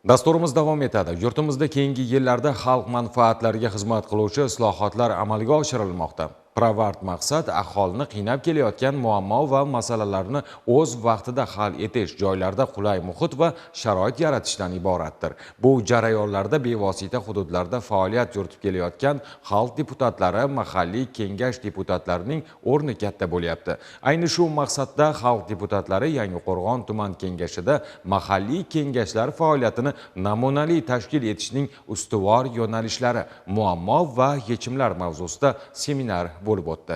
Dasturimiz davom etadi. Yurtimizda keyingi yillarda xalq manfaatlariga xizmat qiluvchi islohotlar amalga oshirilmoqda. Pirovard maqsad aholini qiynab kelayotgan muammo va masalalarni o'z vaqtida hal etish, joylarda qulay muhit va sharoit yaratishdan iboratdir. Bu jarayonlarda bevosita hududlarda faoliyat yuritib kelayotgan xalq deputatlari, mahalliy kengash deputatlarining o'rni katta bo'lyapti. Ayni shu maqsadda xalq deputatlari Yangiqo'rg'on tuman kengashida mahalliy kengashlar faoliyatini namunali tashkil etishning ustuvor yo'nalishlari, muammo va yechimlar mavzusida seminar bo'lib o'tdi.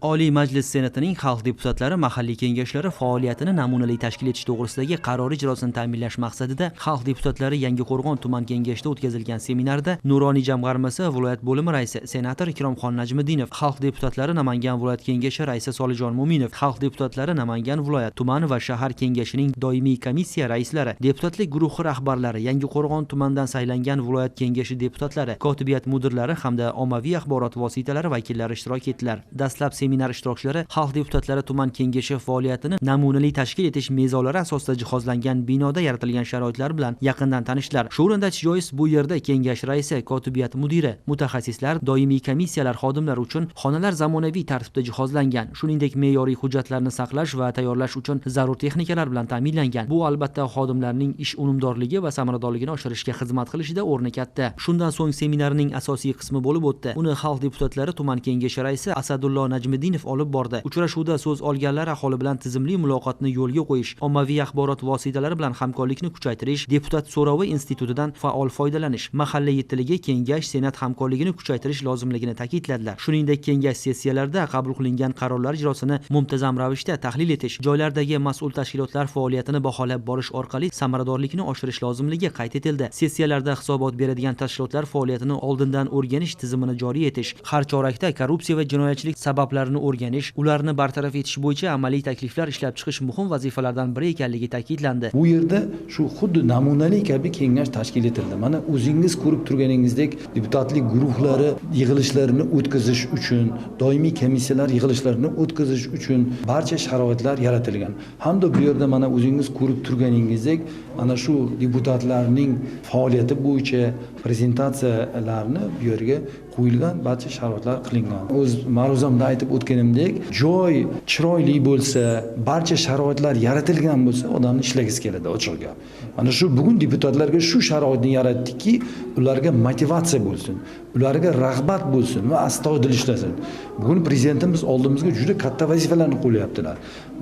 Oliy Majlis Senatining xalq deputatlari mahalliy kengashlari faoliyatini namunali tashkil etish to'g'risidagi qaror ijrosini ta'minlash maqsadida xalq deputatlari Yangiqo'rg'on tuman kengashida o'tkazilgan seminarda Nuroniy jamg'armasi viloyat bo'limi raisi senator Ikromxon Najmiddinov, xalq deputatlari Namangan viloyat kengashi raisi Solijon Mo'minov, xalq deputatlari Namangan viloyat, tuman va shahar kengashining doimiy komissiya raislari, deputatlik guruhi rahbarlari, Yangiqo'rg'on tumandan saylangan viloyat kengashi deputatlari, kotibiyat mudirlari hamda ommaviy axborot vositalari vakillari ishtirok etdilar. Dastlab seminar ishtirokchilari xalq deputatlari tuman kengashi faoliyatini namunali tashkil etish mezonlari asosida jihozlangan binoda yaratilgan sharoitlar bilan yaqindan tanishdilar. Shu o'rinda aytish joiz, bu yerda kengash raisi, kotibiyat mudiri, mutaxassislar, doimiy komissiyalar xodimlari uchun xonalar zamonaviy tartibda jihozlangan, shuningdek me'yoriy hujjatlarni saqlash va tayyorlash uchun zarur texnikalar bilan ta'minlangan. Bu albatta xodimlarning ish unumdorligi va samaradorligini oshirishga xizmat qilishida o'rni katta. Shundan so'ng seminarning asosiy qismi bo'lib o'tdi. Uni xalq deputatlari tuman kengashi raisi Asadullo Najmiddinov olib bordi. Uchrashuvda so'z olganlar aholi bilan tizimli muloqotni yo'lga qo'yish, ommaviy axborot vositalari bilan hamkorlikni kuchaytirish, deputat so'rovi institutidan faol foydalanish, mahalla yettiligi, kengash, senat hamkorligini kuchaytirish lozimligini ta'kidladilar. Shuningdek, kengash sessiyalarida qabul qilingan qarorlar ijrosini muntazam ravishda tahlil etish, joylardagi mas'ul tashkilotlar faoliyatini baholab borish orqali samaradorlikni oshirish lozimligi qayd etildi. Sessiyalarda hisobot beradigan tashkilotlar faoliyatini oldindan o'rganish tizimini joriy etish, har chorakda korrupsiya va jinoyatchilik sabablarini o'rganish, ularni bartaraf etish bo'yicha amaliy takliflar ishlab chiqish muhim vazifalardan biri ekanligi ta'kidlandi. Bu yerda shu xuddi namunali kabi kengash tashkil etildi. Mana o'zingiz ko'rib turganingizdek, deputatlik guruhlari yig'ilishlarini o'tkazish uchun, doimiy komissiyalar yig'ilishlarini o'tkazish uchun barcha sharoitlar yaratilgan. Hamda bu yerda mana o'zingiz ko'rib turganingizdek, mana shu deputatlarning faoliyati bo'yicha prezentatsiyalarni bu yerga qo'yilgan, barcha sharoitlar qilingan. O'z ma'ruzamda aytib o'tganimdek, joy chiroyli bo'lsa, barcha sharoitlar yaratilgan bo'lsa, odamni ishlagisi keladi, ochiq gap. Mana shu bugun deputatlarga shu sharoitni yaratdikki, ularga motivatsiya bo'lsin, ularga rag'bat bo'lsin va astoydil ishlasin. Bugun prezidentimiz oldimizga juda katta vazifalarni qo'yaptilar.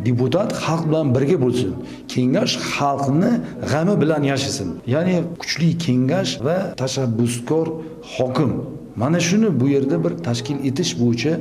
Deputat xalq bilan birga bo'lsin, kengash xalqni g'ami bilan yashasin. Ya'ni kuchli kengash va tashabbuskor hokim. Mana shuni bu yerda bir tashkil etish bo'yicha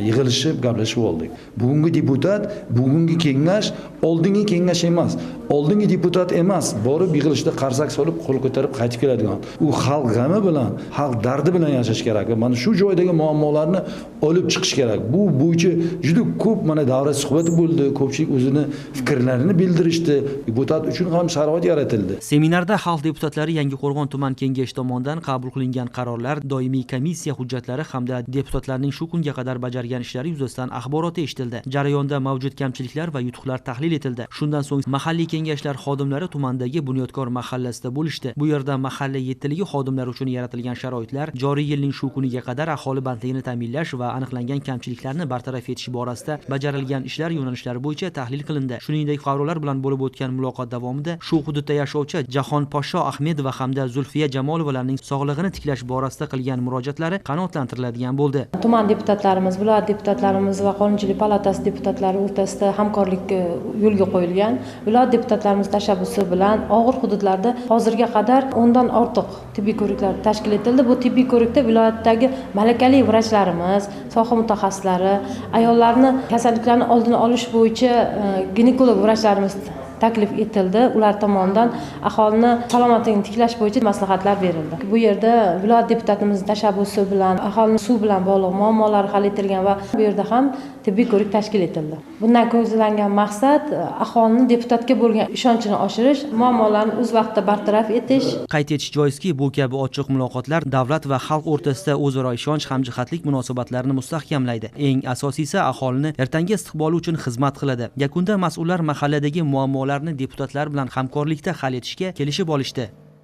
yig'ilishib, gaplashib oldik. Bugungi deputat, bugungi kengash oldingi kengash emas, oldingi deputat emas, borib yig'ilishda qarsak solib, qo'l ko'tarib qaytib keladigan. U xalq g'ami bilan, xalq dardi bilan yashash kerak. Mana shu joydagi muammolarni olib chiqish kerak. Bu bo'yicha juda ko'p mana davra suhbati bo'ldi, ko'pchilik o'zini fikrlarini bildirishdi. Deputat uchun ham sharoit yaratildi. Seminarda xalq deputatlari Yangiqo'rg'on tuman kengashi tomonidan qabul qilingan qarorlar, doimiy komissiya hujjatlari hamda deputatlarning shu kunga qadar bajargan ishlari yuzasidan axborot eshitildi. Jarayonda mavjud kamchiliklar va yutuqlar tahlil etildi. Shundan so'ng mahalliy kengashlar xodimlari tumandagi Bunyodkor mahallasida bo'lishdi. Bu yerda mahalla yettiligi xodimlari uchun yaratilgan sharoitlar, joriy yilning shu kuniga qadar aholi bandligini ta'minlash va aniqlangan kamchiliklarni bartaraf etish borasida bajarilgan ishlar yo'nalishlari bo'yicha tahlil qilindi. Shuningdek, fuqarolar bilan bo'lib o'tgan muloqot davomida shu hududda yashovchi Jahon Poshsho Ahmedova hamda Zulfiya Jamolovlarning sog'lig'ini tiklash borasida qilgan murojaatlari qanoatlantiriladigan bo'ldi. Tuman deputatlarimiz, viloyat deputatlarimiz va Qonunchilik palatasi deputatlari o'rtasida hamkorlik yo'lga qo'yilgan. Viloyat deputatlarimiz tashabbusi bilan og'ir hududlarda hozirga qadar 10 dan ortiq tibbiy ko'riklar tashkil etildi. Bu tibbiy ko'rikda viloyatdagi malakali vrachlarimiz, soha mutaxassislari, ayollarni kasalliklarni oldini olish bo'yicha ginekolog vrachlarimiz taklif etildi. Ular tomonidan aholini salomatligini tiklash bo'yicha maslahatlar berildi. Bu yerda viloyat deputatimizning tashabbusi bilan aholini suv bilan bog'liq muammolar hal etilgan va bu yerda ham tibbiy ko'rik tashkil etildi. Bundan ko'zlangan maqsad aholini deputatga bo'lgan ishonchini oshirish, muammolarni o'z vaqtida bartaraf etish. Qayd etish joizki, bu kabi ochiq muloqotlar davlat va xalq o'rtasida o'zaro ishonch, hamjihatlik munosabatlarini mustahkamlaydi. Eng asosiysi, aholini ertangi istiqboli uchun xizmat qiladi. Yakunda mas'ullar mahalladagi muammolarni deputatlar bilan hamkorlikda hal etishga kelishib olishdi.